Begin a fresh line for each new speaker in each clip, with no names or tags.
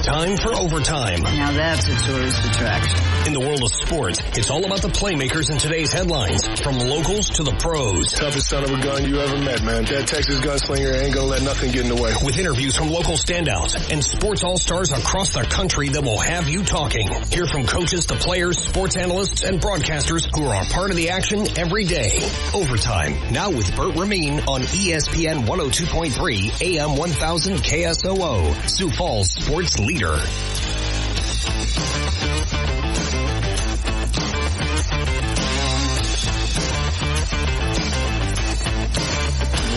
Time for overtime.
Now that's a tourist attraction.
In the world of sports, it's all about the playmakers in today's headlines, from locals to the pros.
Toughest son of a gun you ever met, man. That Texas gunslinger ain't gonna let nothing get in the way.
With interviews from local standouts and sports all-stars across the country that will have you talking. Hear from coaches to players, sports analysts, and broadcasters who are a part of the action every day. Overtime, now with Bert Ramin on ESPN 102.3 AM 1000 KSOO, Sioux Falls sports leader.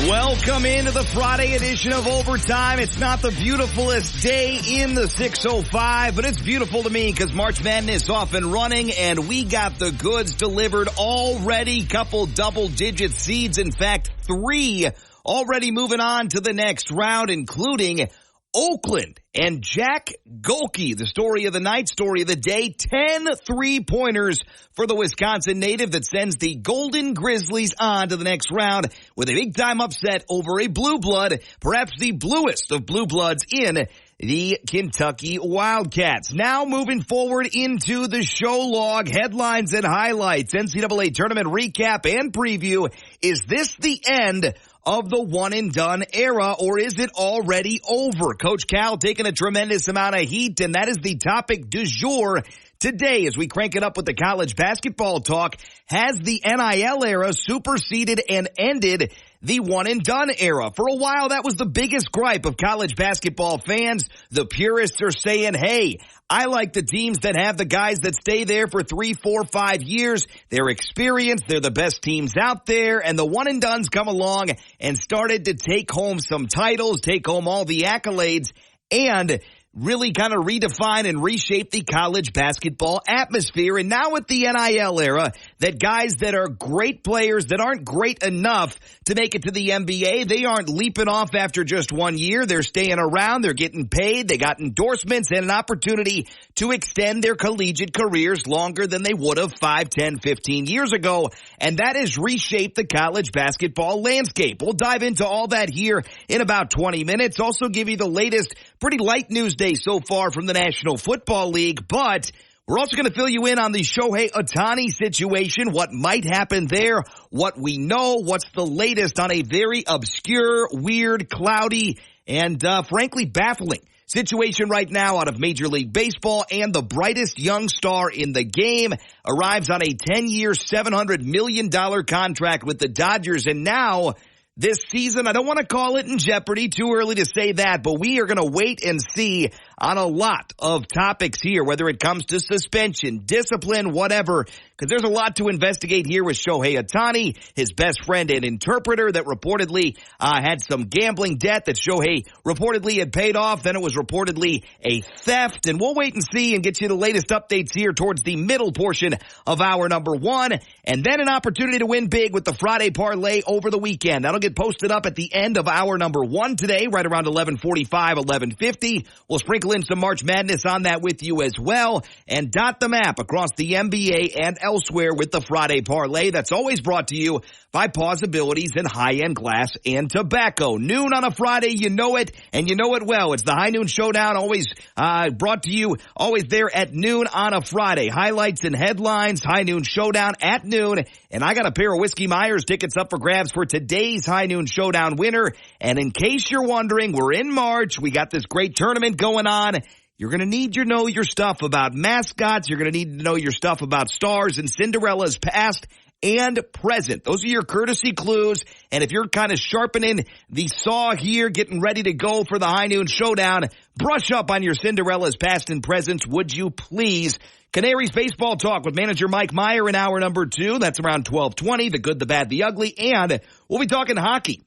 Welcome into the Friday edition of Overtime. It's not the beautifulest day in the 605, but it's beautiful to me because March Madness off and running, and we got the goods delivered already. Couple double-digit seeds. In fact, 3 already moving on to the next round, including Oakland and Jack Golke, the story of the night, story of the day. 10 3-pointers for the Wisconsin native that sends the Golden Grizzlies on to the next round with a big-time upset over a blue blood, perhaps the bluest of blue bloods in the Kentucky Wildcats. Now moving forward into the show log, headlines and highlights, NCAA Tournament recap and preview. Is this the end of the one-and-done era, or is it already over? Coach Cal taking a tremendous amount of heat, and that is the topic du jour today as we crank it up with the college basketball talk. Has the NIL era superseded and ended the one-and-done era? For a while, that was the biggest gripe of college basketball fans. The purists are saying, hey, I like the teams that have the guys that stay there for 3, 4, 5 years. They're experienced. They're the best teams out there. And the one-and-dones come along and started to take home some titles, take home all the accolades, and really kind of redefine and reshape the college basketball atmosphere. And now with the NIL era, that guys that are great players that aren't great enough to make it to the NBA, they aren't leaping off after just 1 year. They're staying around. They're getting paid. They got endorsements and an opportunity to extend their collegiate careers longer than they would have 5, 10, 15 years ago. And that has reshaped the college basketball landscape. We'll dive into all that here in about 20 minutes. Also give you the latest pretty light news day so far from the National Football League, but we're also going to fill you in on the Shohei Ohtani situation, what might happen there, what we know, what's the latest on a very obscure, weird, cloudy, and frankly baffling situation right now out of Major League Baseball. And the brightest young star in the game arrives on a 10-year, $700 million contract with the Dodgers, and now this season, I don't want to call it in jeopardy, too early to say that, but we are going to wait and see on a lot of topics here, whether it comes to suspension, discipline, whatever, because there's a lot to investigate here with Shohei Ohtani, his best friend and interpreter that reportedly had some gambling debt that Shohei reportedly had paid off. Then it was reportedly a theft, and we'll wait and see and get you the latest updates here towards the middle portion of hour number 1, and then an opportunity to win big with the Friday parlay over the weekend. That'll get posted up at the end of hour number 1 today, right around 11:45, 11:50. We'll sprinkle in some March Madness on that with you as well, and dot the map across the NBA and elsewhere with the Friday parlay that's always brought to you by Possibilities and High-End Glass and Tobacco. Noon on a Friday, you know it, and you know it well. It's the High Noon Showdown, always brought to you, always there at noon on a Friday. Highlights and headlines, High Noon Showdown at noon, and I got a pair of Whiskey Myers tickets up for grabs for today's High Noon Showdown winner. And in case you're wondering, we're in March. We got this great tournament going on. You're going to need to know your stuff about mascots. You're going to need to know your stuff about stars and Cinderella's past and present. Those are your courtesy clues. And if you're kind of sharpening the saw here, getting ready to go for the High Noon Showdown, brush up on your Cinderella's past and present, would you please? Canaries baseball talk with manager Mike Meyer in hour number 2. That's around 12:20. The good, the bad, the ugly. And we'll be talking hockey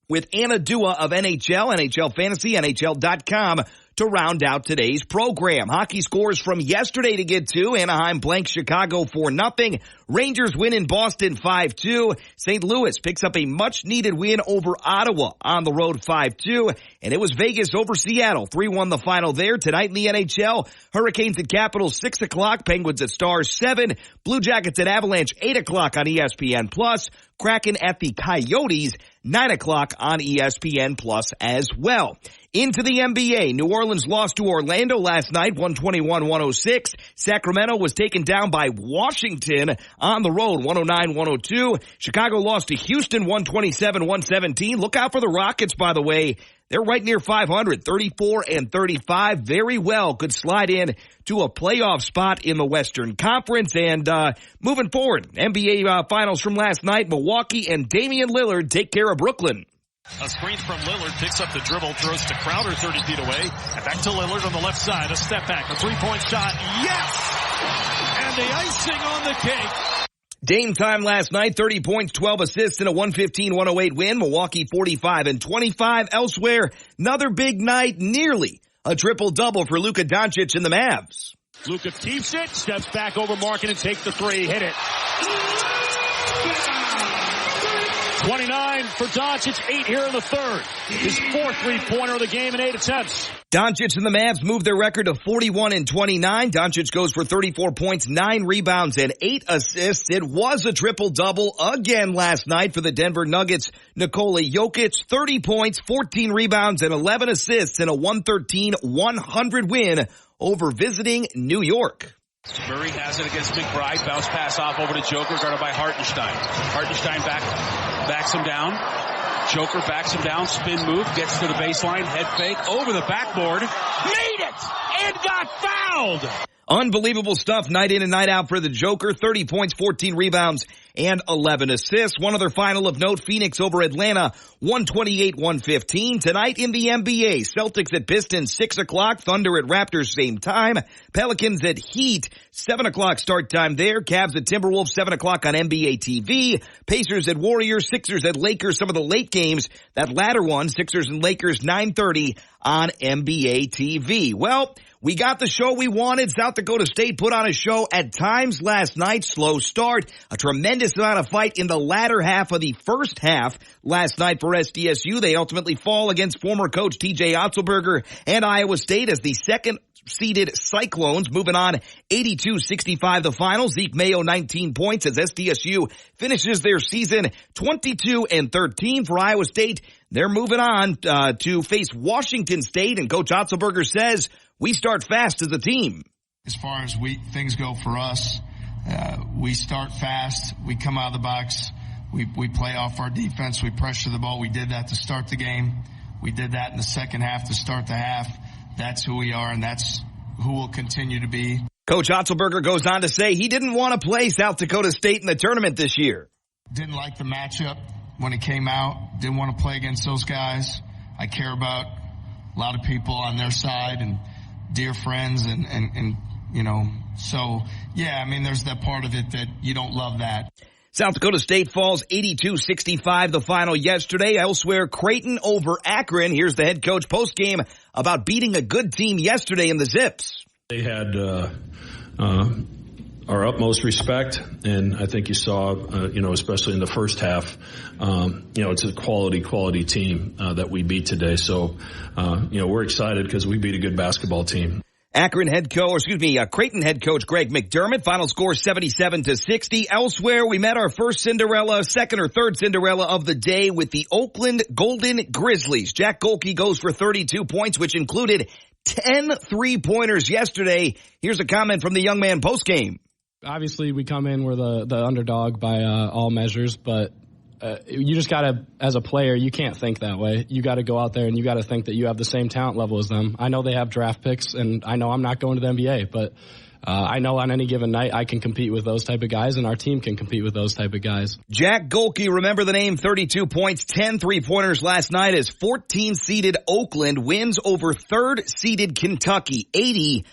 with Anna Dua of NHL, NHL Fantasy, NHL.com to round out today's program. Hockey scores from yesterday to get to. Anaheim blanks Chicago 4-0. Rangers win in Boston 5-2. St. Louis picks up a much-needed win over Ottawa on the road 5-2. And it was Vegas over Seattle. 3-1 the final there. Tonight in the NHL, Hurricanes at Capitals 6 o'clock. Penguins at Stars 7. Blue Jackets at Avalanche 8 o'clock on ESPN+. Kraken at the Coyotes 9 o'clock on ESPN Plus as well. Into the NBA, New Orleans lost to Orlando last night, 121-106. Sacramento was taken down by Washington on the road, 109-102. Chicago lost to Houston, 127-117. Look out for the Rockets, by the way. They're right near 500, 34-35. Very well could slide in to a playoff spot in the Western Conference. And moving forward, NBA Finals from last night, Milwaukee and Damian Lillard take care of Brooklyn.
A screen from Lillard, picks up the dribble, throws to Crowder 30 feet away. And back to Lillard on the left side. A step back, a three-point shot. Yes! And the icing on the cake.
Dame time last night, 30 points, 12 assists in a 115-108 win. Milwaukee 45-25. Elsewhere, another big night, nearly a triple-double for Luka Doncic and the Mavs.
Luka keeps it, steps back over Markin and takes the three. Hit it. 29 for Doncic, 8 here in the third. His fourth three-pointer of the game in 8 attempts.
Doncic and the Mavs move their record to 41-29. Doncic goes for 34 points, 9 rebounds, and 8 assists. It was a triple-double again last night for the Denver Nuggets. Nikola Jokic, 30 points, 14 rebounds, and 11 assists in a 113-100 win over visiting New York.
Murray has it against McBride. Bounce pass off over to Joker, guarded by Hartenstein. Hartenstein backs him down. Joker backs him down. Spin move. Gets to the baseline. Head fake. Over the backboard. Made it! And got fouled!
Unbelievable stuff night in and night out for the Joker. 30 points, 14 rebounds, and 11 assists. One other final of note, Phoenix over Atlanta, 128-115. Tonight in the NBA, Celtics at Pistons, 6 o'clock. Thunder at Raptors, same time. Pelicans at Heat, 7 o'clock start time there. Cavs at Timberwolves, 7 o'clock on NBA TV. Pacers at Warriors, Sixers at Lakers, some of the late games. That latter one, Sixers and Lakers, 9:30 on NBA TV. Well, we got the show we wanted. South Dakota State put on a show at times last night. Slow start. A tremendous amount of fight in the latter half of the first half last night for SDSU. They ultimately fall against former coach TJ Otzelberger and Iowa State as the second-seeded Cyclones, moving on 82-65 the final. Zeke Mayo 19 points as SDSU finishes their season 22-13 for Iowa State. They're moving on to face Washington State, and Coach Otzelberger says, we start fast as a team.
As far as things go for us, we start fast. We come out of the box. We play off our defense. We pressure the ball. We did that to start the game. We did that in the second half to start the half. That's who we are, and that's who we'll continue to be.
Coach Otzelberger goes on to say he didn't want to play South Dakota State in the tournament this year.
Didn't like the matchup when it came out. Didn't want to play against those guys. I care about a lot of people on their side and dear friends and you know, so yeah, I mean, there's that part of it that you don't love that.
South Dakota State falls 82-65 the final yesterday. Elsewhere, Creighton over Akron. Here's the head coach postgame about beating a good team yesterday in the Zips.
They had our utmost respect, and I think you saw, especially in the first half, it's a quality team that we beat today. So, we're excited because we beat a good basketball team.
Creighton head coach Greg McDermott, final score 77-60. Elsewhere, we met our second or third Cinderella of the day with the Oakland Golden Grizzlies. Jack Golke goes for 32 points, which included 10 three-pointers yesterday. Here's a comment from the young man postgame.
Obviously, we come in, we're the underdog by all measures, but you just got to, as a player, you can't think that way. You got to go out there and you got to think that you have the same talent level as them. I know they have draft picks, and I know I'm not going to the NBA, but I know on any given night I can compete with those type of guys, and our team can compete with those type of guys. Jack Golke, remember the name, 32 points, 10 three-pointers last night as 14-seeded Oakland wins over 3rd-seeded Kentucky, 80-76.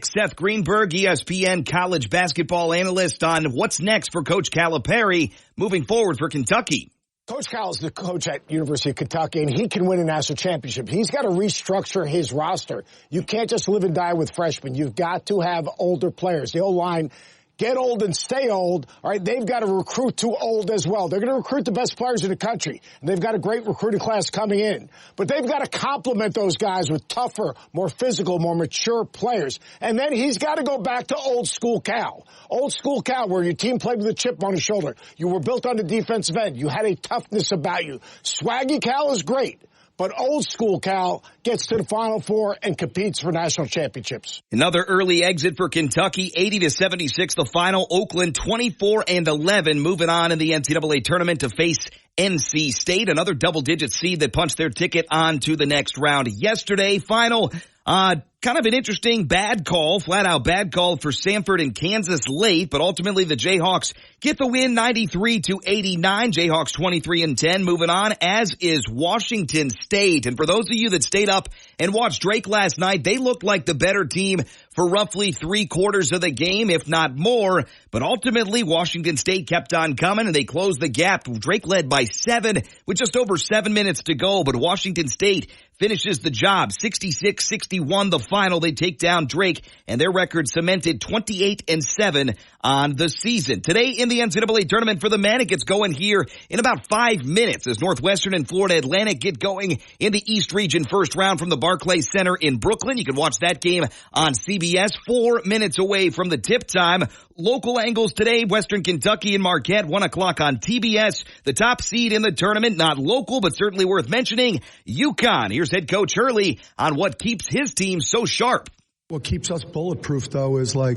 Seth Greenberg, ESPN college basketball analyst, on what's next for Coach Calipari moving forward for Kentucky.
Coach Cal is the coach at University of Kentucky, and he can win a national championship. He's got to restructure his roster. You can't just live and die with freshmen. You've got to have older players. The O-line, get old and stay old. All right, they've got to recruit too old as well. They're going to recruit the best players in the country, and they've got a great recruiting class coming in. But they've got to complement those guys with tougher, more physical, more mature players. And then he's got to go back to old school Cal. Old school Cal, where your team played with a chip on his shoulder. You were built on the defensive end. You had a toughness about you. Swaggy Cal is great. but old school Cal gets to the Final Four and competes for national championships.
Another early exit for Kentucky, 80-76 the final. Oakland 24-11, moving on in the NCAA tournament to face NC State, another double-digit seed that punched their ticket on to the next round yesterday. Final, kind of an interesting bad call, flat-out bad call for Samford and Kansas late, but ultimately the Jayhawks get the win 93-89. Jayhawks 23-10, moving on, as is Washington State. And for those of you that stayed up and watched Drake last night, they looked like the better team for roughly 3/4 of the game, if not more. But ultimately, Washington State kept on coming, and they closed the gap. Drake led by 7 with just over 7 minutes to go, but Washington State finishes the job. 66-61 the final. They take down Drake, and their record cemented 28-7 on the season. Today in the NCAA tournament for the men, it gets going here in about 5 minutes as Northwestern and Florida Atlantic get going in the East Region first round from the Barclays Center in Brooklyn. You can watch that game on CBS 4 minutes away from the tip time. Local angles today, Western Kentucky and Marquette, 1 o'clock on TBS. The top seed in the tournament, not local, but certainly worth mentioning, UConn. Here's head coach Hurley on what keeps his team so sharp.
What keeps us bulletproof, though, is we're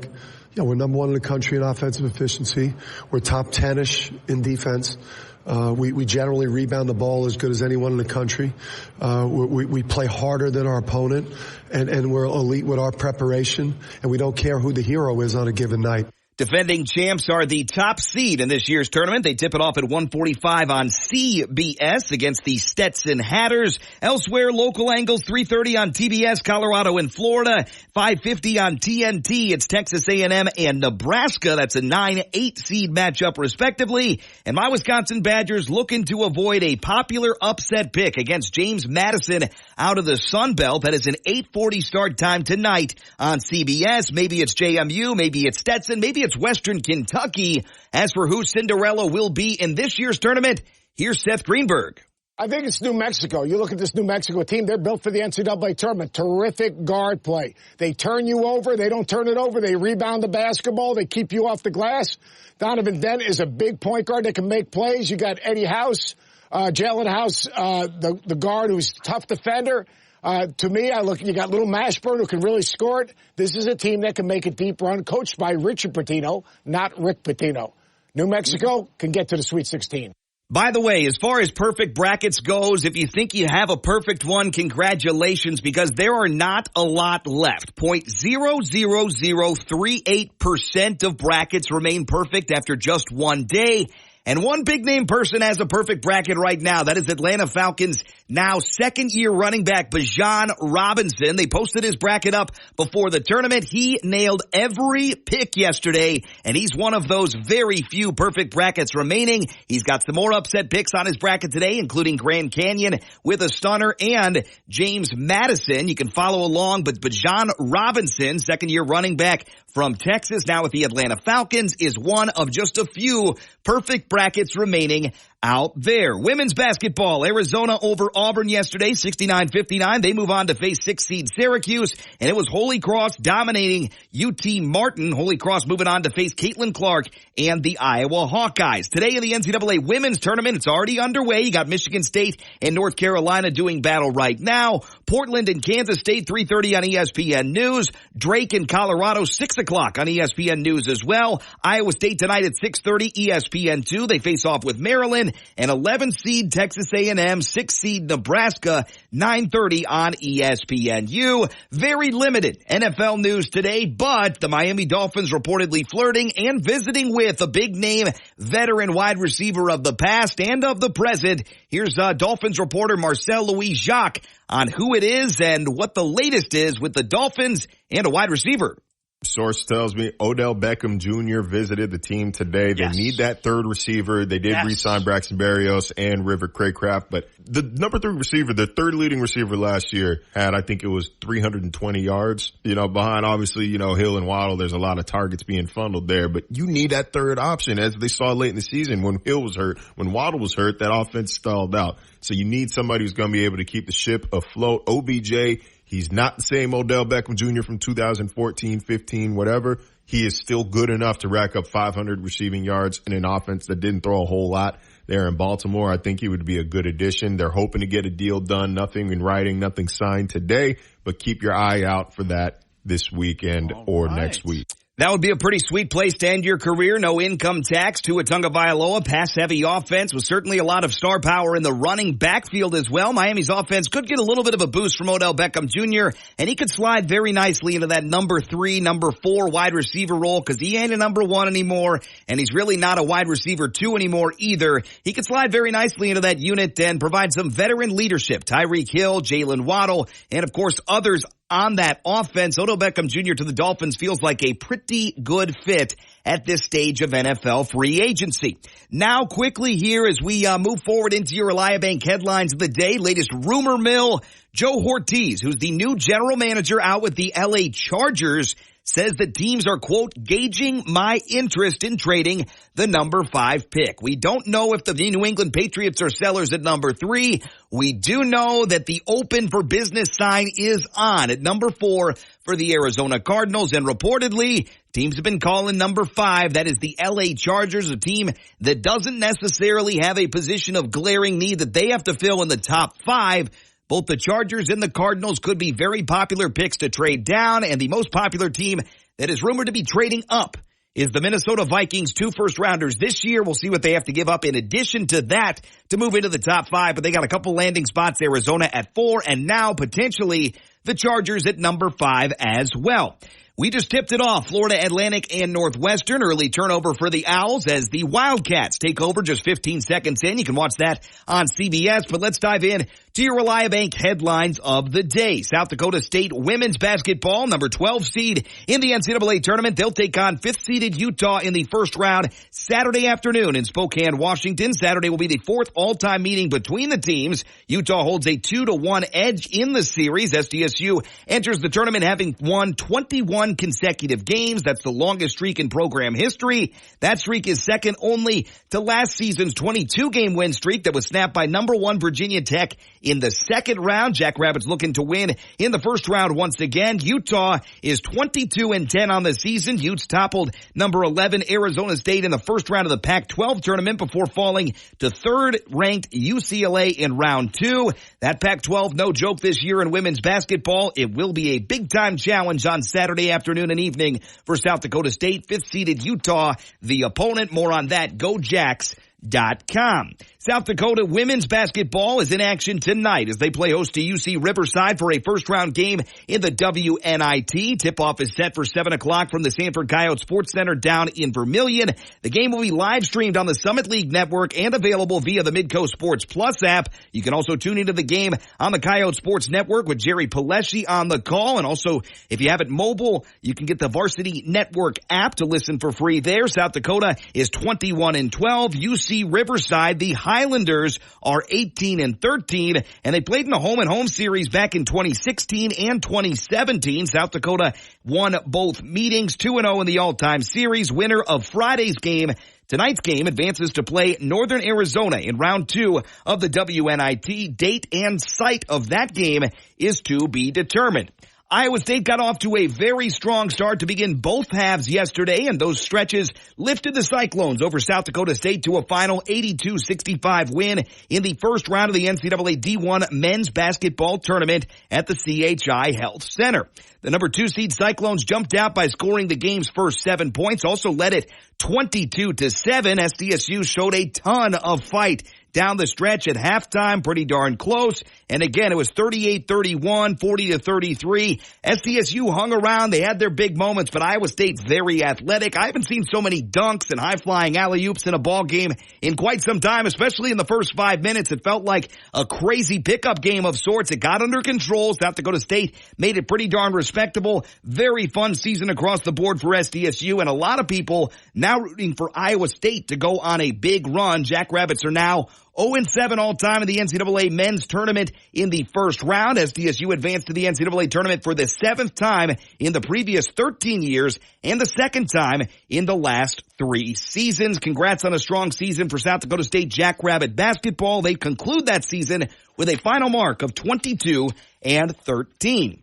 number 1 in the country in offensive efficiency. We're top 10-ish in defense. We generally rebound the ball as good as anyone in the country. We play harder than our opponent, and we're elite with our preparation, and we don't care who the hero is on a given night.
Defending champs are the top seed in this year's tournament. They tip it off at 1:45 on CBS against the Stetson Hatters. Elsewhere, local angles, 3:30 on TBS, Colorado and Florida. 5:50 on TNT. It's Texas A&M and Nebraska. That's a 9-8 seed matchup respectively. And my Wisconsin Badgers looking to avoid a popular upset pick against James Madison out of the Sun Belt. That is an 8:40 start time tonight on CBS. Maybe it's JMU, maybe it's Stetson, maybe it's Western Kentucky. As for who Cinderella will be in this year's tournament, here's Seth Greenberg.
I think it's New Mexico. You look at this New Mexico team, they're built for the NCAA tournament. Terrific guard play. They turn you over. They don't turn it over. They rebound the basketball. They keep you off the glass. Donovan Dent is a big point guard that can make plays. You got Eddie House, Jalen House, the guard who's a tough defender. To me, you got little Mashburn who can really score it. This is a team that can make a deep run, coached by Richard Pitino, not Rick Pitino. New Mexico can get to the Sweet 16.
By the way, as far as perfect brackets goes, if you think you have a perfect one, congratulations, because there are not a lot left. 0.00038% of brackets remain perfect after just one day. And one big-name person has a perfect bracket right now. That is Atlanta Falcons' now second-year running back, Bijan Robinson. They posted his bracket up before the tournament. He nailed every pick yesterday, and he's one of those very few perfect brackets remaining. He's got some more upset picks on his bracket today, including Grand Canyon with a stunner and James Madison. You can follow along, but Bijan Robinson, second-year running back from Texas, now with the Atlanta Falcons, is one of just a few perfect brackets remaining out there. Women's basketball, Arizona over Auburn yesterday, 69-59. They move on to face 6th seed Syracuse, and it was Holy Cross dominating UT Martin. Holy Cross moving on to face Caitlin Clark and the Iowa Hawkeyes. Today in the NCAA women's tournament, it's already underway. You got Michigan State and North Carolina doing battle right now. Portland and Kansas State, 3:30 on ESPN News. Drake and Colorado, 6 o'clock on ESPN News as well. Iowa State tonight at 6:30, ESPN2. They face off with Maryland. And 11 seed Texas A&M, 6 seed Nebraska, 9:30 on ESPNU. Very limited NFL news today, but the Miami Dolphins reportedly flirting and visiting with a big-name veteran wide receiver of the past and of the present. Here's Dolphins reporter Marcel Louis-Jacques on who it is and what the latest is with the Dolphins and a wide receiver.
Source tells me Odell Beckham Jr. visited the team today. They need that third receiver. They did re-sign Braxton Berrios and River Craycraft, but the number 3 receiver, the third leading receiver last year, had, I think it was 320 yards. Behind obviously, Hill and Waddle, there's a lot of targets being funneled there, but you need that third option, as they saw late in the season when Hill was hurt, when Waddle was hurt, that offense stalled out. So you need somebody who's going to be able to keep the ship afloat. OBJ, he's not the same Odell Beckham Jr. from 2014, 15, whatever. He is still good enough to rack up 500 receiving yards in an offense that didn't throw a whole lot. there in Baltimore. I think he would be a good addition. They're hoping to get a deal done. Nothing in writing, nothing signed today, but keep your eye out for that this weekend or next week.
That would be a pretty sweet place to end your career. No income tax. Tua Tagovailoa, pass-heavy offense with certainly a lot of star power in the running backfield as well. Miami's offense could get a little bit of a boost from Odell Beckham Jr., and he could slide very nicely into that number 3, number 4 wide receiver role because he ain't a number 1 anymore, and he's really not a wide receiver 2 anymore either. He could slide very nicely into that unit and provide some veteran leadership. Tyreek Hill, Jalen Waddle, and of course others on that offense. Odell Beckham Jr. to the Dolphins feels like a pretty good fit at this stage of NFL free agency. Now quickly here as we move forward into your Reliabank headlines of the day, latest rumor mill. Joe Ortiz, who's the new general manager out with the LA Chargers, says that teams are, quote, gauging my interest in trading the number 5 pick. We don't know if the New England Patriots are sellers at number 3. We do know that the open for business sign is on at number 4 for the Arizona Cardinals. And reportedly, teams have been calling number 5. That is the LA Chargers, a team that doesn't necessarily have a position of glaring need that they have to fill in the top 5. Both the Chargers and the Cardinals could be very popular picks to trade down, and the most popular team that is rumored to be trading up is the Minnesota Vikings, 2 first-rounders this year. We'll see what they have to give up in addition to that to move into the top 5, but they got a couple landing spots, Arizona at 4, and now potentially the Chargers at number 5 as well. We just tipped it off. Florida Atlantic and Northwestern. Early turnover for the Owls as the Wildcats take over just 15 seconds in. You can watch that on CBS. But let's dive in to your Reliabank headlines of the day. South Dakota State women's basketball, number 12 seed in the NCAA tournament. They'll take on 5th seeded Utah in the first round Saturday afternoon in Spokane, Washington. Saturday will be the 4th all-time meeting between the teams. Utah holds a 2-1 edge in the series. SDSU enters the tournament having won 21 consecutive games. That's the longest streak in program history. That streak is second only to last season's 22-game win streak that was snapped by number 1 Virginia Tech in the second round. Jackrabbits looking to win in the first round once again. Utah is 22-10 on the season. Utes toppled number 11 Arizona State in the first round of the Pac-12 tournament before falling to 3rd-ranked UCLA in round 2. That Pac-12, no joke this year in women's basketball. It will be a big-time challenge on Saturday afternoon and evening for South Dakota State. 5th-seeded Utah, the opponent. More on that, GoJacks.com. South Dakota women's basketball is in action tonight as they play host to UC Riverside for a first-round game in the WNIT. Tip-off is set for 7 o'clock from the Sanford Coyote Sports Center down in Vermilion. The game will be live-streamed on the Summit League Network and available via the Midco Sports Plus app. You can also tune into the game on the Coyote Sports Network with Jerry Palesci on the call. And also, if you have it mobile, you can get the Varsity Network app to listen for free there. South Dakota is 21-12. UC Riverside, the Highlanders, are 18-13, and they played in a home-and-home series back in 2016 and 2017. South Dakota won both meetings, 2-0 in the all-time series. Winner of Friday's game, tonight's game, advances to play Northern Arizona in round 2 of the WNIT. Date and site of that game is to be determined. Iowa State got off to a very strong start to begin both halves yesterday, and those stretches lifted the Cyclones over South Dakota State to a final 82-65 win in the first round of the NCAA D1 men's basketball tournament at the CHI Health Center. The number 2 seed Cyclones jumped out by scoring the game's first 7 points, also led it 22-7. SDSU showed a ton of fight down the stretch at halftime, pretty darn close. And again, it was 38-31, 40-33. SDSU hung around. They had their big moments, but Iowa State's very athletic. I haven't seen so many dunks and high-flying alley-oops in a ball game in quite some time, especially in the first 5 minutes. It felt like a crazy pickup game of sorts. It got under control. South Dakota State made it pretty darn respectable. Very fun season across the board for SDSU, and a lot of people now rooting for Iowa State to go on a big run. Jackrabbits are now 0-7 all-time in the NCAA men's tournament in the first round. SDSU advanced to the NCAA tournament for the 7th time in the previous 13 years and the 2nd time in the last 3 seasons. Congrats on a strong season for South Dakota State Jackrabbit basketball. They conclude that season with a final mark of 22-13.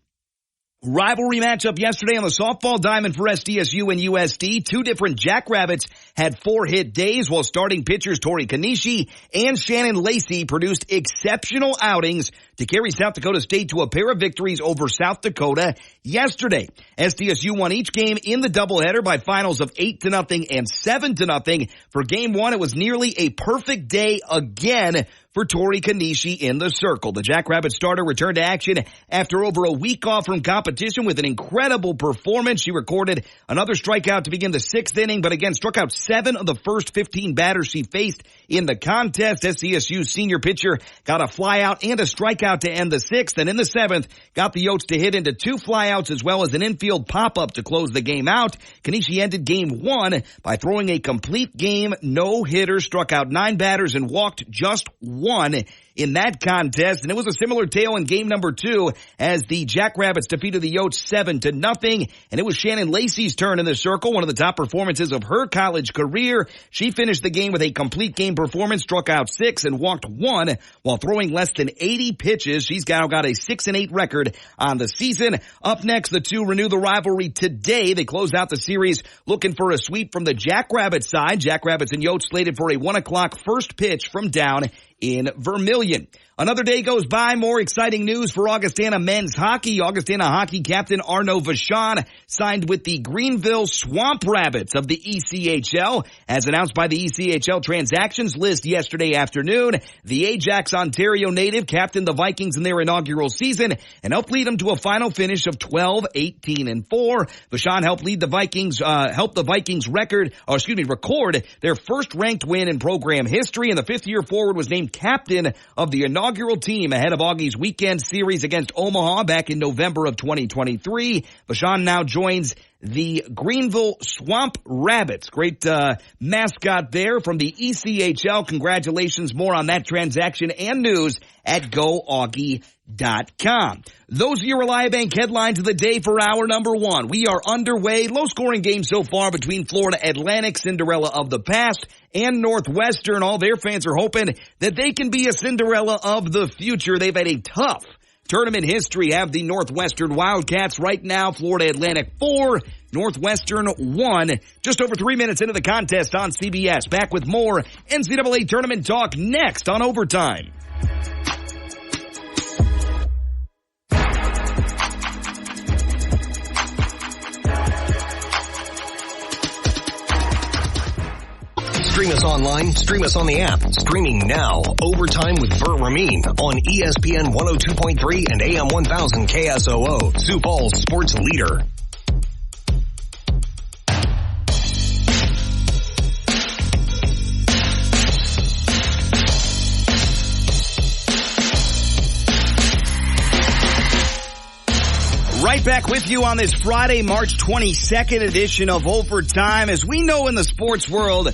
Rivalry matchup yesterday on the softball diamond for SDSU and USD. 2 different Jackrabbits had 4 hit days, while starting pitchers Tori Kanishi and Shannon Lacey produced exceptional outings to carry South Dakota State to a pair of victories over South Dakota yesterday. SDSU won each game in the doubleheader by finals of 8-0 and 7-0. For game 1, it was nearly a perfect day again for Tori Kanishi in the circle. The Jackrabbit starter returned to action after over a week off from competition with an incredible performance. She recorded another strikeout to begin the 6th inning, but again struck out 7 of the first 15 batters she faced in the contest. SDSU's senior pitcher got a flyout and a strikeout to end the 6th, and in the 7th, got the Yotes to hit into 2 flyouts as well as an infield pop-up to close the game out. Kanishi ended game 1 by throwing a complete game no-hitter, struck out 9 batters and walked just 1 in that contest. And it was a similar tale in game number 2 as the Jackrabbits defeated the Yotes 7-0. And it was Shannon Lacey's turn in the circle, one of the top performances of her college career. She finished the game with a complete game performance, struck out 6 and walked 1 while throwing less than 80 pitches. She's now got a 6-8 record on the season. Up next, the two renew the rivalry today. They close out the series looking for a sweep from the Jackrabbit side. Jackrabbits and Yotes slated for a 1 o'clock first pitch from down in Vermilion. Another day goes by. More exciting news for Augustana men's hockey. Augustana hockey captain Arnaud Vachon signed with the Greenville Swamp Rabbits of the ECHL. As announced by the ECHL transactions list yesterday afternoon, the Ajax, Ontario native captained the Vikings in their inaugural season and helped lead them to a final finish of 12-18-4. Vachon helped lead the Vikings, record their first ranked win in program history, and the 5th-year forward was named captain of the inaugural team ahead of Augie's weekend series against Omaha back in November of 2023. Vachon now joins the Greenville Swamp Rabbits. Great mascot there from the ECHL. Congratulations. More on that transaction and news at GoAugie.com. Those are your Reliabank headlines of the day for hour number 1. We are underway. Low-scoring game so far between Florida Atlantic, Cinderella of the past, and Northwestern. All their fans are hoping that they can be a Cinderella of the future. They've had a tough tournament history. Have the Northwestern Wildcats right now. Florida Atlantic 4, Northwestern 1. Just over 3 minutes into the contest on CBS. Back with more NCAA Tournament talk next on Overtime.
Stream us online, stream us on the app. Streaming now. Overtime with Bert Ramin on ESPN 102.3 and AM 1000 KSOO. Sioux Falls sports leader.
Right back with you on this Friday, March 22nd edition of Overtime. As we know in the sports world,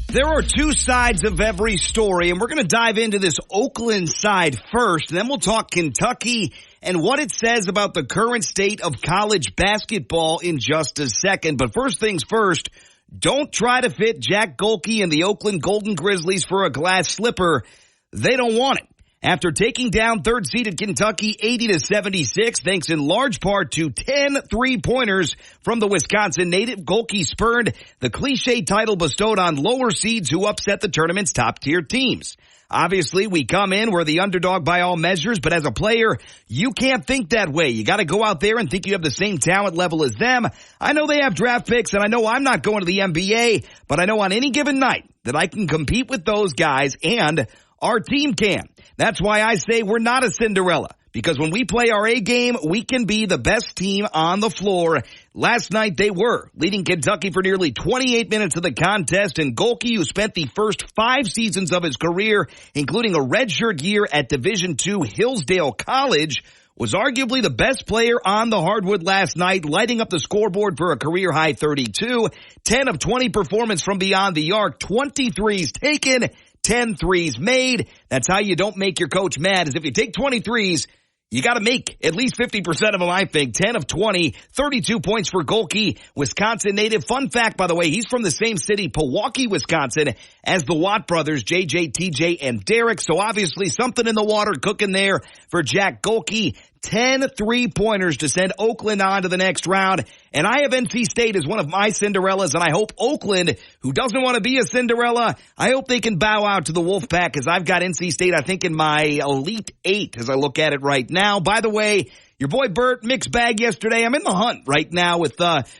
there are 2 sides of every story, and we're going to dive into this Oakland side first, and then we'll talk Kentucky and what it says about the current state of college basketball in just a second. But first things first, don't try to fit Jack Golke and the Oakland Golden Grizzlies for a glass slipper. They don't want it. After taking down third-seeded Kentucky 80-76, thanks in large part to 10 three-pointers from the Wisconsin native, Golke spurned the cliche title bestowed on lower seeds who upset the tournament's top-tier teams. Obviously, we come in, we're the underdog by all measures, but as a player, you can't think that way. You got to go out there and think you have the same talent level as them. I know they have draft picks, and I know I'm not going to the NBA, but I know on any given night that I can compete with those guys, and our team can. That's why I say we're not a Cinderella, because when we play our A game, we can be the best team on the floor. Last night they were, leading Kentucky for nearly 28 minutes of the contest, and Golke, who spent the first 5 seasons of his career, including a redshirt year at Division II Hillsdale College, was arguably the best player on the hardwood last night, lighting up the scoreboard for a career-high 32, 10 of 20 performance from beyond the arc, 23s taken, 10 threes made. That's how you don't make your coach mad, is if you take 20 threes, you got to make at least 50% of them, I think. 10 of 20, 32 points for Golke, Wisconsin native. Fun fact, by the way, he's from the same city, Pewaukee, Wisconsin, as the Watt brothers, JJ, TJ, and Derek. So obviously something in the water cooking there for Jack Golke. 10 3-pointers to send Oakland on to the next round. And I have NC State as one of my Cinderellas, and I hope Oakland, who doesn't want to be a Cinderella, I hope they can bow out to the Wolfpack, because I've got NC State, I think, in my Elite 8 as I look at it right now. By the way, your boy Bert, mixed bag yesterday. I'm in the hunt right now with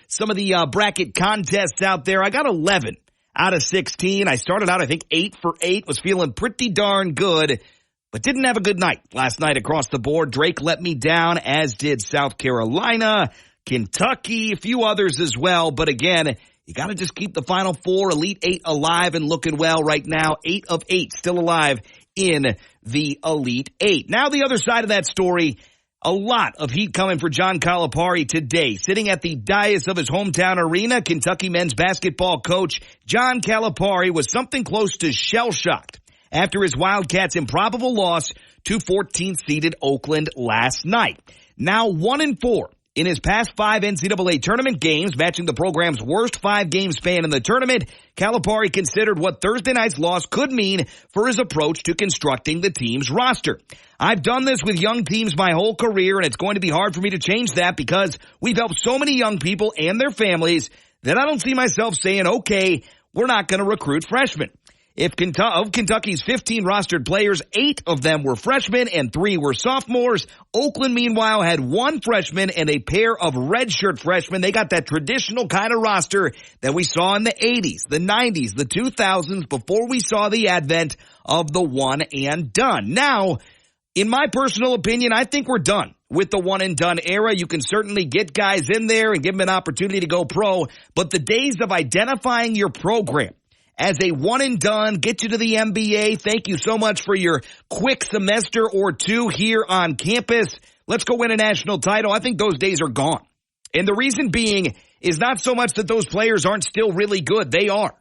some of the bracket contests out there. I got 11 out of 16. I started out, I think, 8 for 8. Was feeling pretty darn good, but didn't have a good night last night across the board. Drake let me down, as did South Carolina, Kentucky, a few others as well. But again, you got to just keep the Final Four, Elite 8 alive and looking well right now. 8 of 8 still alive in the Elite 8. Now the other side of that story, a lot of heat coming for John Calipari today. Sitting at the dais of his hometown arena, Kentucky men's basketball coach John Calipari was something close to shell-shocked after his Wildcats' improbable loss to 14th-seeded Oakland last night. Now 1-4 in his past 5 NCAA tournament games, matching the program's worst 5-game span in the tournament, Calipari considered what Thursday night's loss could mean for his approach to constructing the team's roster. I've done this with young teams my whole career, and it's going to be hard for me to change that because we've helped so many young people and their families that I don't see myself saying, okay, we're not going to recruit freshmen. Of Kentucky's 15 rostered players, 8 of them were freshmen and 3 were sophomores. Oakland, meanwhile, had 1 freshman and a pair of redshirt freshmen. They got that traditional kind of roster that we saw in the 80s, the 90s, the 2000s, before we saw the advent of the one and done. Now, in my personal opinion, I think we're done with the one and done era. You can certainly get guys in there and give them an opportunity to go pro, but the days of identifying your program as a one and done, get you to the NBA, thank you so much for your quick semester or two here on campus, let's go win a national title, I think those days are gone. And the reason being is not so much that those players aren't still really good, they are.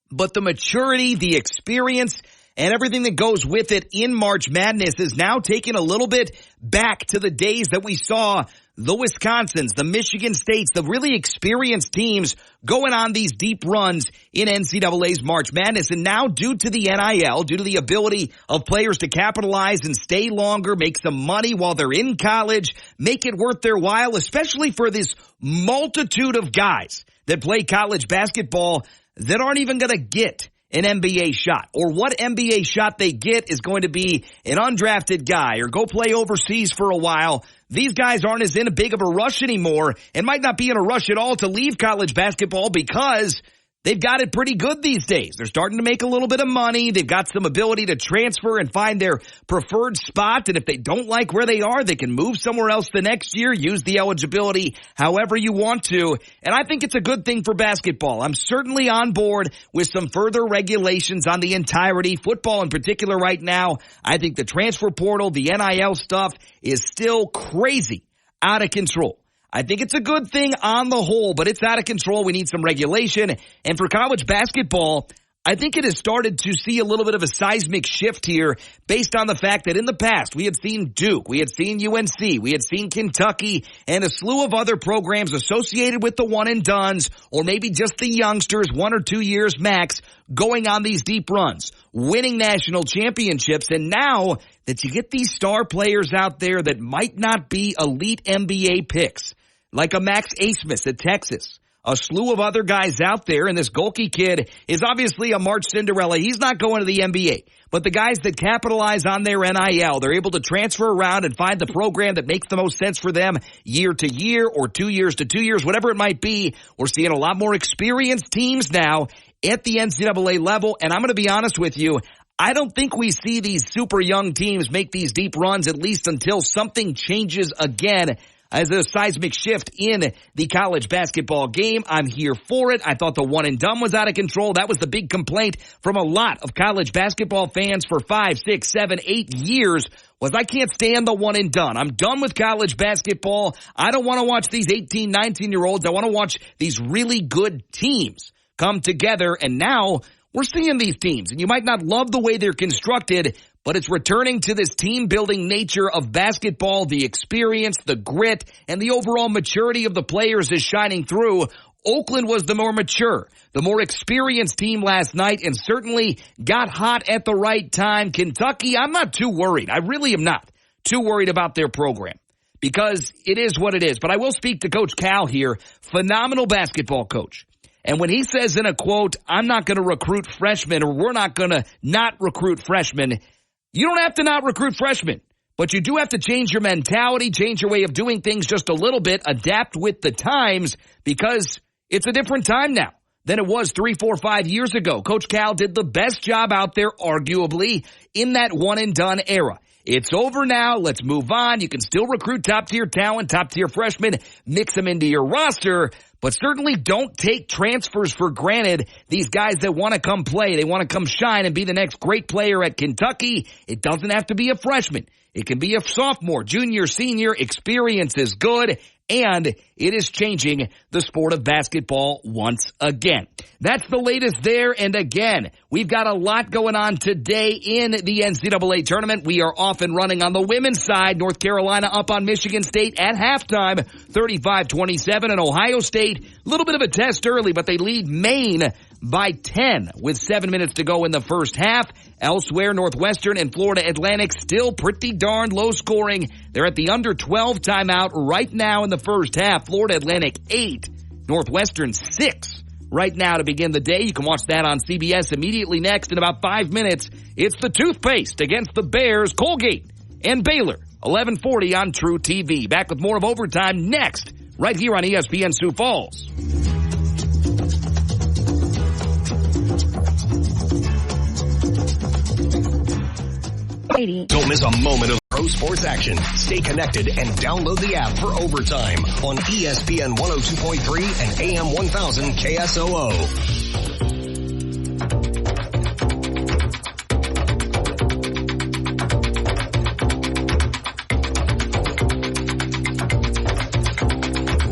But the maturity, the experience, and everything that goes with it in March Madness is now taken a little bit back to the days that we saw the Wisconsins, the Michigan States, the really experienced teams going on these deep runs in NCAA's March Madness. And now due to the NIL, due to the ability of players to capitalize and stay longer, make some money while they're in college, make it worth their while, especially for this multitude of guys that play college basketball that aren't even going to get an NBA shot, or what NBA shot they get is going to be an undrafted guy or go play overseas for a while. These guys aren't as in a big of a rush anymore and might not be in a rush at all to leave college basketball because they've got it pretty good these days. They're starting to make a little bit of money. They've got some ability to transfer and find their preferred spot. And if they don't like where they are, they can move somewhere else the next year, use the eligibility however you want to. And I think it's a good thing for basketball. I'm certainly on board with some further regulations on the entirety. Football in particular right now, I think the transfer portal, the NIL stuff is still crazy out of control. I think it's a good thing on the whole, but it's out of control. We need some regulation. And for college basketball, I think it has started to see a little bit of a seismic shift here based on the fact that in the past we had seen Duke, we had seen UNC, we had seen Kentucky, and a slew of other programs associated with the one and dones, or maybe just the youngsters, 1 or 2 years max, going on these deep runs, winning national championships. And now that you get these star players out there that might not be elite NBA picks, like a Max Asmus at Texas, a slew of other guys out there, and this Golke kid is obviously a March Cinderella. He's not going to the NBA. But the guys that capitalize on their NIL, they're able to transfer around and find the program that makes the most sense for them year to year or 2 years to 2 years, whatever it might be. We're seeing a lot more experienced teams now at the NCAA level, and I'm going to be honest with you, I don't think we see these super young teams make these deep runs, at least until something changes again as a seismic shift in the college basketball game. I'm here for it. I thought the one and done was out of control. That was the big complaint from a lot of college basketball fans for 5, 6, 7, 8 years was I can't stand the one and done. I'm done with college basketball. I don't want to watch these 18, 19-year-olds. I want to watch these really good teams come together. And now we're seeing these teams, and you might not love the way they're constructed, but it's returning to this team-building nature of basketball. The experience, the grit, and the overall maturity of the players is shining through. Oakland was the more mature, the more experienced team last night, and certainly got hot at the right time. Kentucky, I'm not too worried. I really am not too worried about their program. because it is what it is. But I will speak to Coach Cal here, phenomenal basketball coach. And when he says in a quote, I'm not going to recruit freshmen, or we're not going to not recruit freshmen, you don't have to not recruit freshmen. But you do have to change your mentality, change your way of doing things just a little bit, adapt with the times, because it's a different time now than it was 3, 4, 5 years ago. Coach Cal did the best job out there, arguably, in that one-and-done era. It's over now. Let's move on. You can still recruit top-tier talent, top-tier freshmen, mix them into your roster, but certainly don't take transfers for granted. These guys that want to come play, they want to come shine and be the next great player at Kentucky. It doesn't have to be a freshman. It can be a sophomore, junior, senior. Experience is good, and it is changing the sport of basketball once again. That's the latest there, and again, we've got a lot going on today in the NCAA Tournament. We are off and running on the women's side. North Carolina up on Michigan State at halftime, 35-27, and Ohio State, a little bit of a test early, but they lead Maine by 10 with 7 minutes to go in the first half. Elsewhere, Northwestern and Florida Atlantic still pretty darn low scoring. They're at the under 12 timeout right now in the first half. Florida Atlantic 8, Northwestern 6 right now to begin the day. You can watch that on CBS immediately next in about 5 minutes. It's the toothpaste against the Bears, Colgate and Baylor, 11:40 on True TV. Back with more of Overtime next, right here on ESPN Sioux Falls.
Don't miss a moment of pro sports action. Stay connected and download the app for Overtime on ESPN 102.3 and AM 1000 KSOO.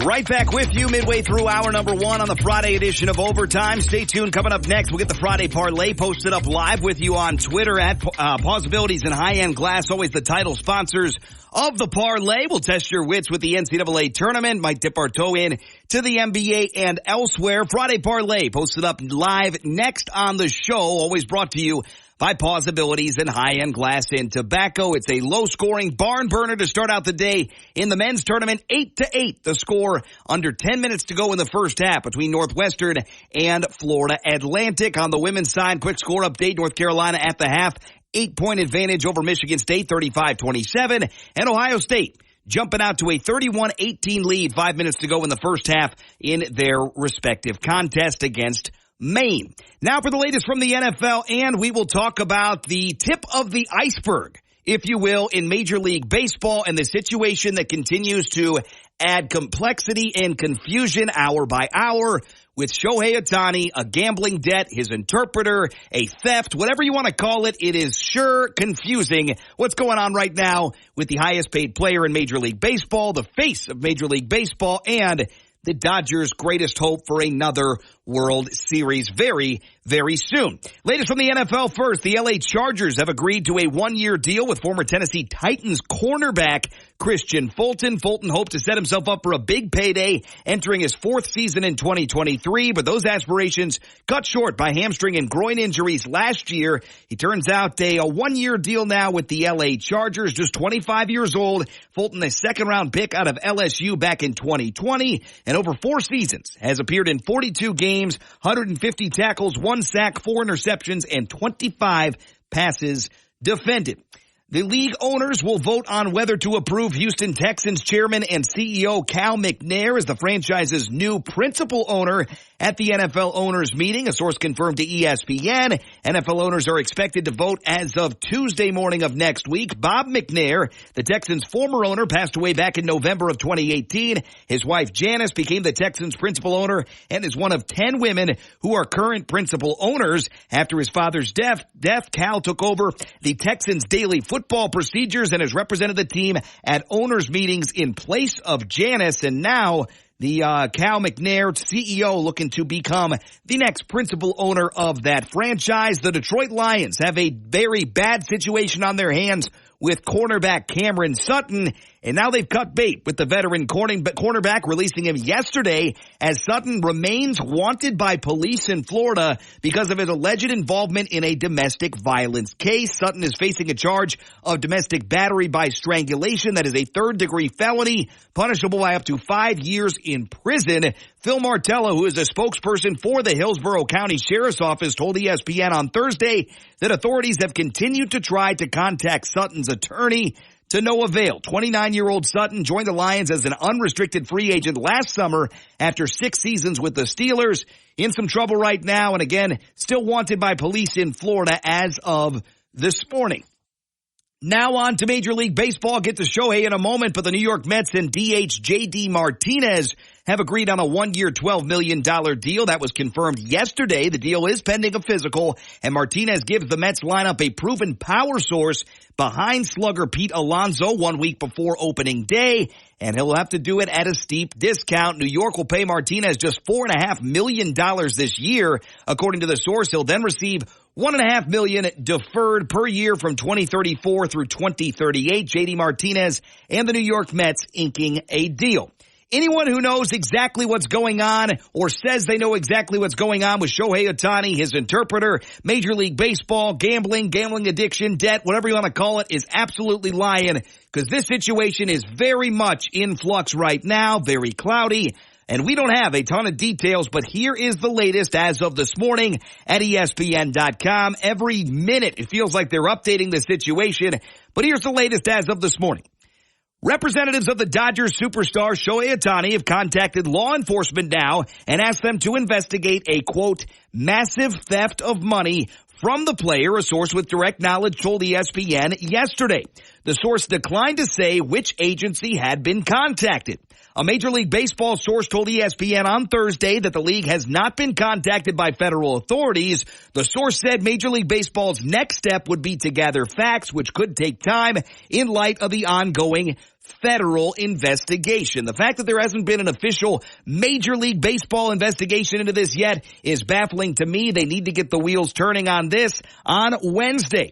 Right back with you midway through hour number 1 on the Friday edition of Overtime. Stay tuned. Coming up next, we'll get the Friday Parlay posted up live with you on Twitter at Possibilities and High End Glass, always the title sponsors of the Parlay. We'll test your wits with the NCAA Tournament. Might dip our toe in to the NBA and elsewhere. Friday Parlay posted up live next on the show, always brought to you by Possibilities and High-End Glass and Tobacco. It's a low-scoring barn burner to start out the day in the men's tournament. 8-8, the score under 10 minutes to go in the first half between Northwestern and Florida Atlantic. On the women's side, quick score update. North Carolina at the half, 8-point advantage over Michigan State, 35-27. And Ohio State jumping out to a 31-18 lead, 5 minutes to go in the first half in their respective contest against Maine. Now for the latest from the NFL, and we will talk about the tip of the iceberg, if you will, in Major League Baseball and the situation that continues to add complexity and confusion hour by hour with Shohei Ohtani, a gambling debt, his interpreter, a theft, whatever you want to call it. It is sure confusing what's going on right now with the highest paid player in Major League Baseball, the face of Major League Baseball, and the Dodgers' greatest hope for another World Series very, very soon. Latest from the NFL first, the LA Chargers have agreed to a 1-year deal with former Tennessee Titans cornerback Christian Fulton. Fulton hoped to set himself up for a big payday entering his 4th season in 2023, but those aspirations cut short by hamstring and groin injuries last year. He turns out a 1-year deal now with the LA Chargers, just 25 years old. Fulton, a second-round pick out of LSU back in 2020, and over 4 seasons has appeared in 42 games, 150 tackles, 1 sack, 4 interceptions, and 25 passes defended. The league owners will vote on whether to approve Houston Texans chairman and CEO Cal McNair as the franchise's new principal owner at the NFL owners meeting. A source confirmed to ESPN. NFL owners are expected to vote as of Tuesday morning of next week. Bob McNair, the Texans' former owner, passed away back in November of 2018. His wife Janice became the Texans' principal owner and is one of 10 women who are current principal owners. After his father's death, Cal took over the Texans' daily football procedures and has represented the team at owners meetings in place of Janice. And now the Cal McNair, CEO, looking to become the next principal owner of that franchise. The Detroit Lions have a very bad situation on their hands with cornerback Cameron Sutton, And now they've cut bait with the veteran cornerback, releasing him yesterday as Sutton remains wanted by police in Florida because of his alleged involvement in a domestic violence case. Sutton is facing a charge of domestic battery by strangulation. That is a third-degree felony, punishable by up to 5 years in prison. Phil Martello, who is a spokesperson for the Hillsborough County Sheriff's Office, told ESPN on Thursday that authorities have continued to try to contact Sutton's attorney to no avail. 29-year-old Sutton joined the Lions as an unrestricted free agent last summer after 6 seasons with the Steelers. In some trouble right now, and again, still wanted by police in Florida as of this morning. Now on to Major League Baseball. Get to Shohei in a moment, but the New York Mets and DH J.D. Martinez have agreed on a 1-year, $12 million deal. That was confirmed yesterday. The deal is pending a physical, and Martinez gives the Mets lineup a proven power source behind slugger Pete Alonso 1 week before opening day, and he'll have to do it at a steep discount. New York will pay Martinez just $4.5 million this year. According to the source, he'll then receive $1.5 million deferred per year from 2034 through 2038. J.D. Martinez and the New York Mets inking a deal. Anyone who knows exactly what's going on or says they know exactly what's going on with Shohei Ohtani, his interpreter, Major League Baseball, gambling addiction, debt, whatever you want to call it, is absolutely lying, because this situation is very much in flux right now, very cloudy. And we don't have a ton of details, but here is the latest as of this morning at ESPN.com. Every minute it feels like they're updating the situation, but here's the latest as of this morning. Representatives of the Dodgers superstar Shohei Ohtani have contacted law enforcement now and asked them to investigate a, quote, massive theft of money from the player, a source with direct knowledge told ESPN yesterday. The source declined to say which agency had been contacted. A Major League Baseball source told ESPN on Thursday that the league has not been contacted by federal authorities. The source said Major League Baseball's next step would be to gather facts, which could take time in light of the ongoing federal investigation. The fact that there hasn't been an official Major League Baseball investigation into this yet is baffling to me. They need to get the wheels turning on this on Wednesday.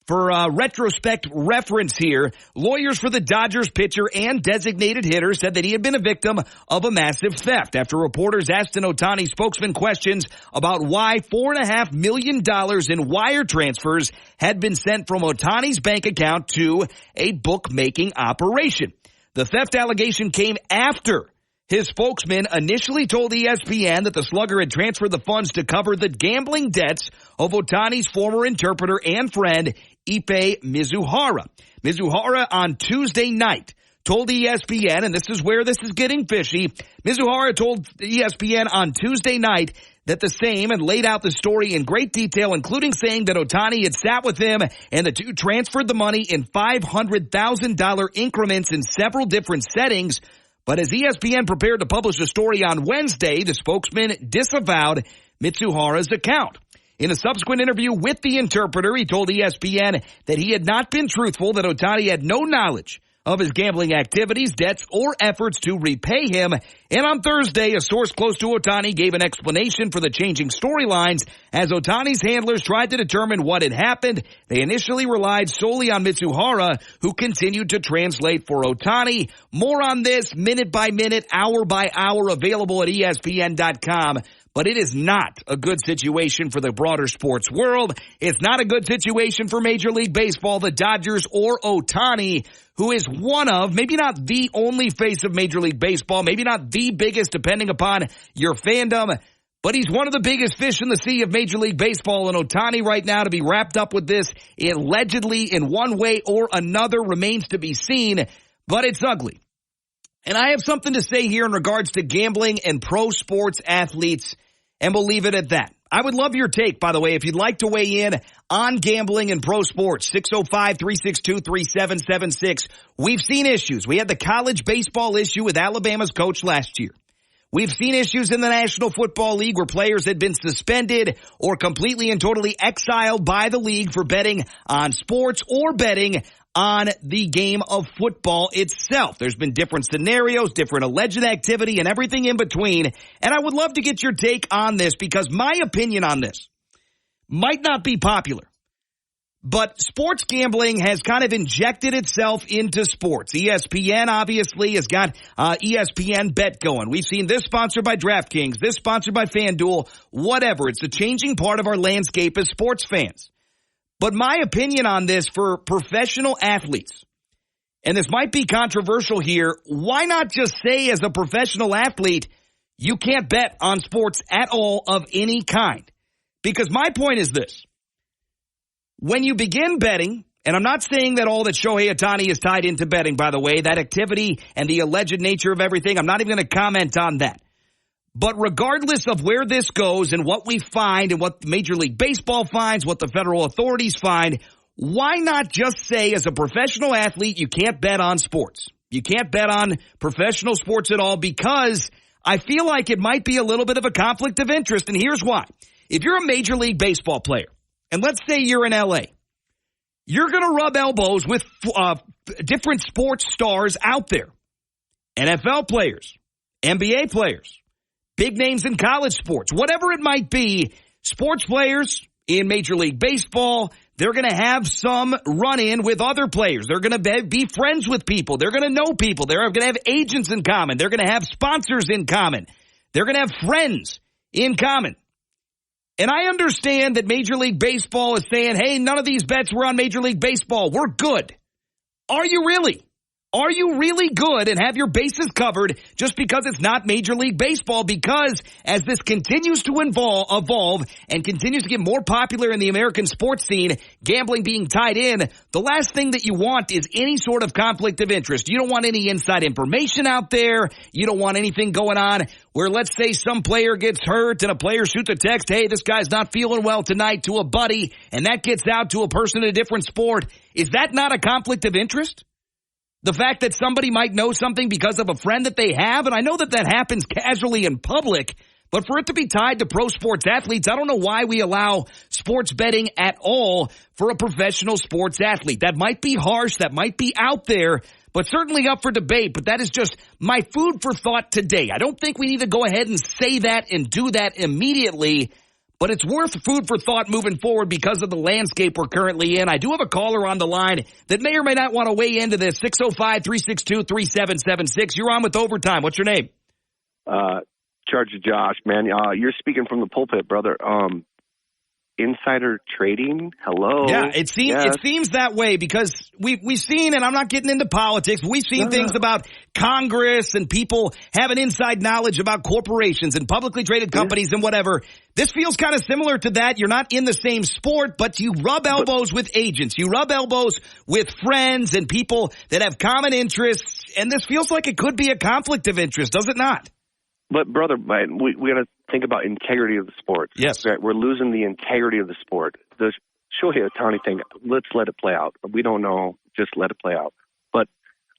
For retrospect reference here, lawyers for the Dodgers pitcher and designated hitter said that he had been a victim of a massive theft after reporters asked an Ohtani spokesman questions about why $4.5 million in wire transfers had been sent from Ohtani's bank account to a bookmaking operation. The theft allegation came after his spokesman initially told ESPN that the slugger had transferred the funds to cover the gambling debts of Ohtani's former interpreter and friend, Ippei Mizuhara. Mizuhara on Tuesday night told ESPN, and this is where this is getting fishy, Mizuhara told ESPN on Tuesday night that the same and laid out the story in great detail, including saying that Ohtani had sat with him and the two transferred the money in $500,000 increments in several different settings. But as ESPN prepared to publish a story on Wednesday, the spokesman disavowed Mitsuhara's account. In a subsequent interview with the interpreter, he told ESPN that he had not been truthful, that Ohtani had no knowledge of his gambling activities, debts, or efforts to repay him. And on Thursday, a source close to Ohtani gave an explanation for the changing storylines as Ohtani's handlers tried to determine what had happened. They initially relied solely on Mitsuhara, who continued to translate for Ohtani. More on this minute by minute, hour by hour, available at ESPN.com. But it is not a good situation for the broader sports world. It's not a good situation for Major League Baseball, the Dodgers, or Ohtani, who is one of, maybe not the only face of Major League Baseball, maybe not the biggest depending upon your fandom, but he's one of the biggest fish in the sea of Major League Baseball. And Ohtani right now to be wrapped up with this allegedly in one way or another remains to be seen, but it's ugly. And I have something to say here in regards to gambling and pro sports athletes, and we'll leave it at that. I would love your take, by the way, if you'd like to weigh in on gambling and pro sports. 605-362-3776. We've seen issues. We had the college baseball issue with Alabama's coach last year. We've seen issues in the National Football League where players had been suspended or completely and totally exiled by the league for betting on sports or betting on the game of football itself. There's been different scenarios, different alleged activity, and everything in between. And I would love to get your take on this because my opinion on this might not be popular. But sports gambling has kind of injected itself into sports. ESPN obviously has got ESPN Bet going. We've seen this sponsored by DraftKings, this sponsored by FanDuel, whatever. It's a changing part of our landscape as sports fans. But my opinion on this for professional athletes, and this might be controversial here, why not just say as a professional athlete, you can't bet on sports at all of any kind? Because my point is this. When you begin betting, and I'm not saying that all that Shohei Ohtani is tied into betting, by the way, that activity and the alleged nature of everything, I'm not even going to comment on that. But regardless of where this goes and what we find and what Major League Baseball finds, what the federal authorities find, why not just say as a professional athlete, you can't bet on sports? You can't bet on professional sports at all because I feel like it might be a little bit of a conflict of interest. And here's why. If you're a Major League Baseball player, and let's say you're in LA, you're going to rub elbows with different sports stars out there. NFL players, NBA players, big names in college sports, whatever it might be, sports players in Major League Baseball, they're going to have some run-in with other players. They're going to be friends with people. They're going to know people. They're going to have agents in common. They're going to have sponsors in common. They're going to have friends in common. And I understand that Major League Baseball is saying, hey, none of these bets were on Major League Baseball. We're good. Are you really? Are you really good and have your bases covered just because it's not Major League Baseball? Because as this continues to evolve and continues to get more popular in the American sports scene, gambling being tied in, the last thing that you want is any sort of conflict of interest. You don't want any inside information out there. You don't want anything going on where, let's say, some player gets hurt and a player shoots a text, hey, this guy's not feeling well tonight, to a buddy, and that gets out to a person in a different sport. Is that not a conflict of interest? The fact that somebody might know something because of a friend that they have, and I know that happens casually in public, but for it to be tied to pro sports athletes, I don't know why we allow sports betting at all for a professional sports athlete. That might be harsh, that might be out there, but certainly up for debate. But that is just my food for thought today. I don't think we need to go ahead and say that and do that immediately, but it's worth food for thought moving forward because of the landscape we're currently in. I do have a caller on the line that may or may not want to weigh into this. 605-362-3776. You're on with Overtime. What's your name?
Charge of Josh, man. You're speaking from the pulpit, brother. Insider trading? Hello?
Yeah, it seems that way because we've seen, and I'm not getting into politics, but we've seen things about Congress and people having inside knowledge about corporations and publicly traded companies and whatever. This feels kind of similar to that. You're not in the same sport, but you rub elbows with agents. You rub elbows with friends and people that have common interests, and this feels like it could be a conflict of interest, does it not?
But, brother, we got to think about integrity of the sport.
Yes.
Right? We're losing the integrity of the sport. The Shohei Ohtani thing, let's let it play out. We don't know. Just let it play out. But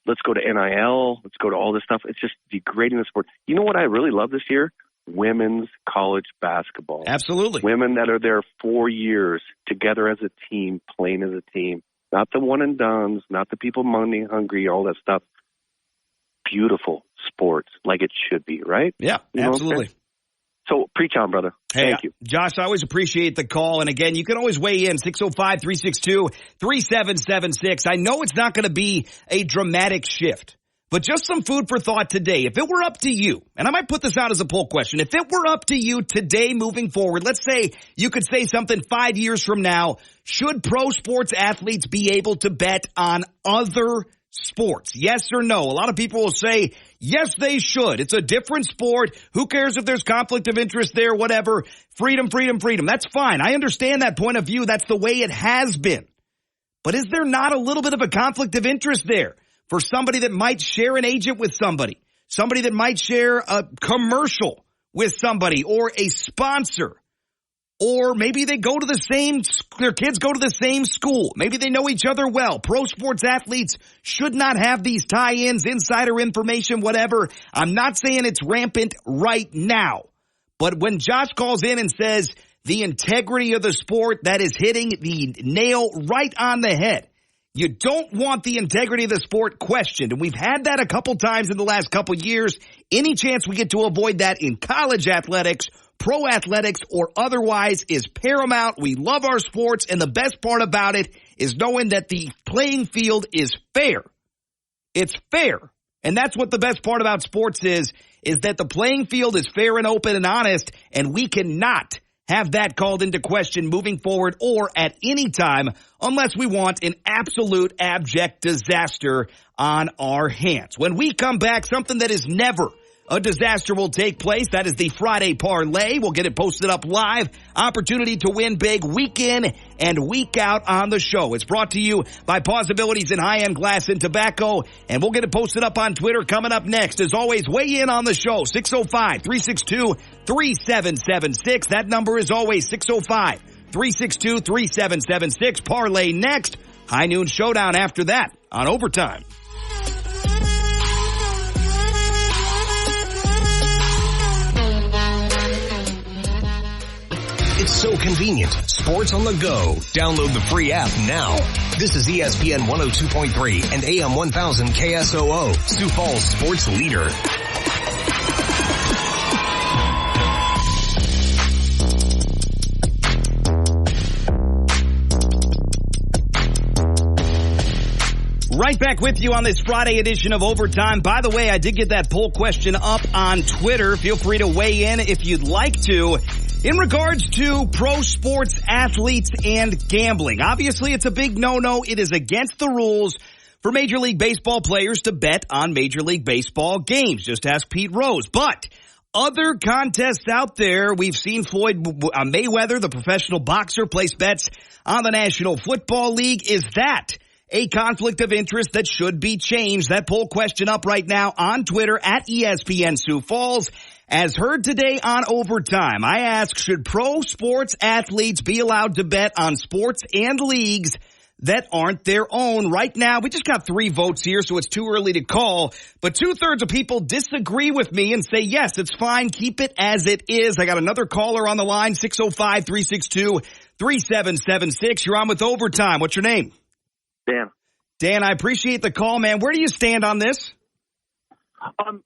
let's go to NIL. Let's go to all this stuff. It's just degrading the sport. You know what I really love this year? Women's college basketball.
Absolutely.
Women that are there 4 years together as a team, playing as a team. Not the one and dones, not the people money hungry, all that stuff. Beautiful sports, like it should be, right?
Yeah, absolutely.
So preach on, brother.
Hey,
thank you.
Josh, I always appreciate the call. And again, you can always weigh in 605-362-3776. I know it's not going to be a dramatic shift, but just some food for thought today. If it were up to you, and I might put this out as a poll question, if it were up to you today moving forward, let's say you could say something 5 years from now, should pro sports athletes be able to bet on other sports? Yes or no? A lot of people will say, yes, they should. It's a different sport. Who cares if there's conflict of interest there, whatever. Freedom, freedom, freedom. That's fine. I understand that point of view. That's the way it has been. But is there not a little bit of a conflict of interest there for somebody that might share an agent with somebody that might share a commercial with somebody or a sponsor? Or maybe they go to their kids go to the same school. Maybe they know each other well. Pro sports athletes should not have these tie-ins, insider information, whatever. I'm not saying it's rampant right now. But when Josh calls in and says the integrity of the sport, that is hitting the nail right on the head. You don't want the integrity of the sport questioned. And we've had that a couple times in the last couple years. Any chance we get to avoid that in college athletics, pro athletics or otherwise, is paramount. We love our sports, and the best part about it is knowing that the playing field is fair. It's fair. And that's what the best part about sports is that the playing field is fair and open and honest, and we cannot have that called into question moving forward or at any time unless we want an absolute abject disaster on our hands. When we come back, something that is never a disaster will take place. That is the Friday Parlay. We'll get it posted up live. Opportunity to win big week in and week out on the show. It's brought to you by Possibilities in High-End Glass and Tobacco. And we'll get it posted up on Twitter coming up next. As always, weigh in on the show. 605-362-3776. That number is always 605-362-3776. Parlay next. High Noon Showdown after that on Overtime.
It's so convenient. Sports on the go. Download the free app now. This is ESPN 102.3 and AM 1000 KSOO, Sioux Falls sports leader.
Right back with you on this Friday edition of Overtime. By the way, I did get that poll question up on Twitter. Feel free to weigh in if you'd like to. In regards to pro sports athletes and gambling, obviously it's a big no-no. It is against the rules for Major League Baseball players to bet on Major League Baseball games. Just ask Pete Rose. But other contests out there, we've seen Floyd Mayweather, the professional boxer, place bets on the National Football League. Is that a conflict of interest that should be changed? That poll question up right now on Twitter at ESPN Sioux Falls. As heard today on Overtime, I ask, should pro sports athletes be allowed to bet on sports and leagues that aren't their own? Right now, we just got 3 votes here, so it's too early to call. But 2/3 of people disagree with me and say, yes, it's fine. Keep it as it is. I got another caller on the line, 605-362-3776. You're on with Overtime. What's your name?
Dan.
Dan, I appreciate the call, man. Where do you stand on this?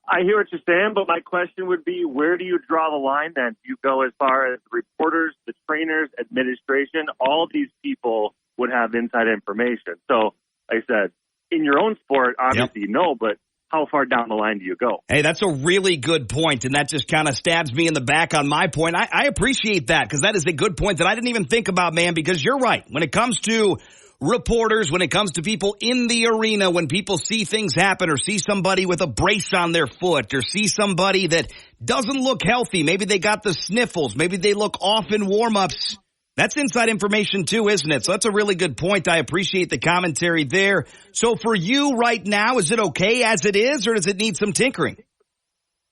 I hear what you're saying, but my question would be, where do you draw the line then? Do you go as far as the reporters, the trainers, administration? All of these people would have inside information. So, like I said, in your own sport, obviously you know, but how far down the line do you go?
Hey, that's a really good point, and that just kind of stabs me in the back on my point. I appreciate that, because that is a good point that I didn't even think about, man, because you're right. When it comes to reporters, when it comes to people in the arena, when people see things happen or see somebody with a brace on their foot or see somebody that doesn't look healthy, maybe they got the sniffles, maybe they look off in warm-ups, that's inside information too, isn't it? So that's a really good point. I appreciate the commentary there. So for you right now, is it okay as it is, or does it need some tinkering?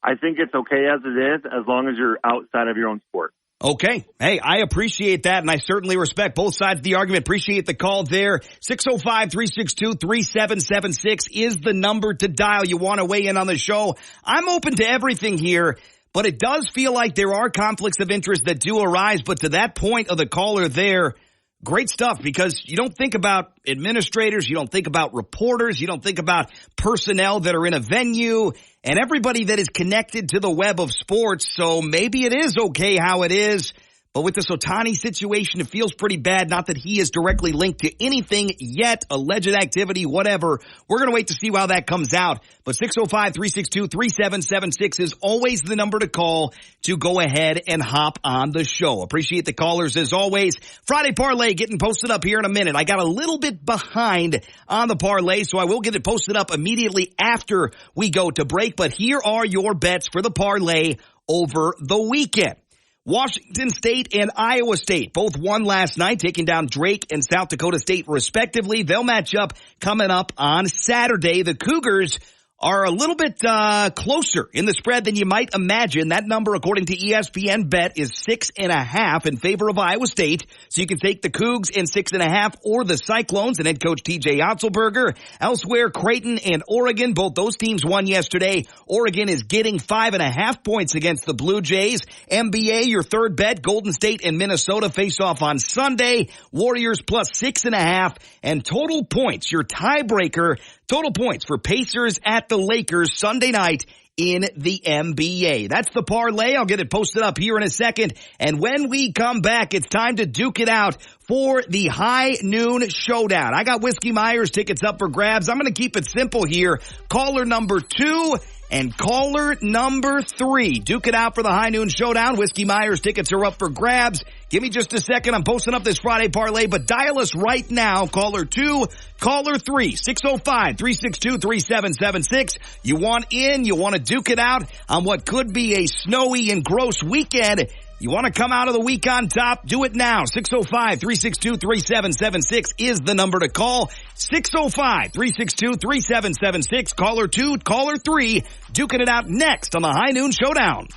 I think it's okay as it is, as long as you're outside of your own sport.
Okay. Hey, I appreciate that, and I certainly respect both sides of the argument. Appreciate the call there. 605-362-3776 is the number to dial. You want to weigh in on the show. I'm open to everything here, but it does feel like there are conflicts of interest that do arise. But to that point of the caller there, great stuff, because you don't think about administrators, you don't think about reporters, you don't think about personnel that are in a venue and everybody that is connected to the web of sports. So maybe it is okay how it is. But with this Ohtani situation, it feels pretty bad. Not that he is directly linked to anything yet, alleged activity, whatever. We're going to wait to see how that comes out. But 605-362-3776 is always the number to call to go ahead and hop on the show. Appreciate the callers as always. Friday Parlay getting posted up here in a minute. I got a little bit behind on the parlay, so I will get it posted up immediately after we go to break. But here are your bets for the parlay over the weekend. Washington State and Iowa State both won last night, taking down Drake and South Dakota State respectively. They'll match up coming up on Saturday. The Cougars are a little bit closer in the spread than you might imagine. That number, according to ESPN Bet, is 6.5 in favor of Iowa State. So you can take the Cougs in 6.5 or the Cyclones and head coach TJ Otzelberger. Elsewhere, Creighton and Oregon, both those teams won yesterday. Oregon is getting 5.5 points against the Blue Jays. NBA, your third bet, Golden State and Minnesota face off on Sunday. Warriors plus 6.5, and total points, your tiebreaker, total points for Pacers at the Lakers Sunday night in the NBA. That's the parlay. I'll get it posted up here in a second. And when we come back, it's time to duke it out for the High Noon Showdown. I got Whiskey Myers tickets up for grabs. I'm going to keep it simple here. Caller number 2 and caller number 3. Duke it out for the High Noon Showdown. Whiskey Myers tickets are up for grabs. Give me just a second. I'm posting up this Friday parlay, but dial us right now. Caller 2, caller 3, 605-362-3776. You want in, you want to duke it out on what could be a snowy and gross weekend. You want to come out of the week on top? Do it now. 605-362-3776 is the number to call. 605-362-3776. Caller 2, caller 3, duking it out next on the High Noon Showdown.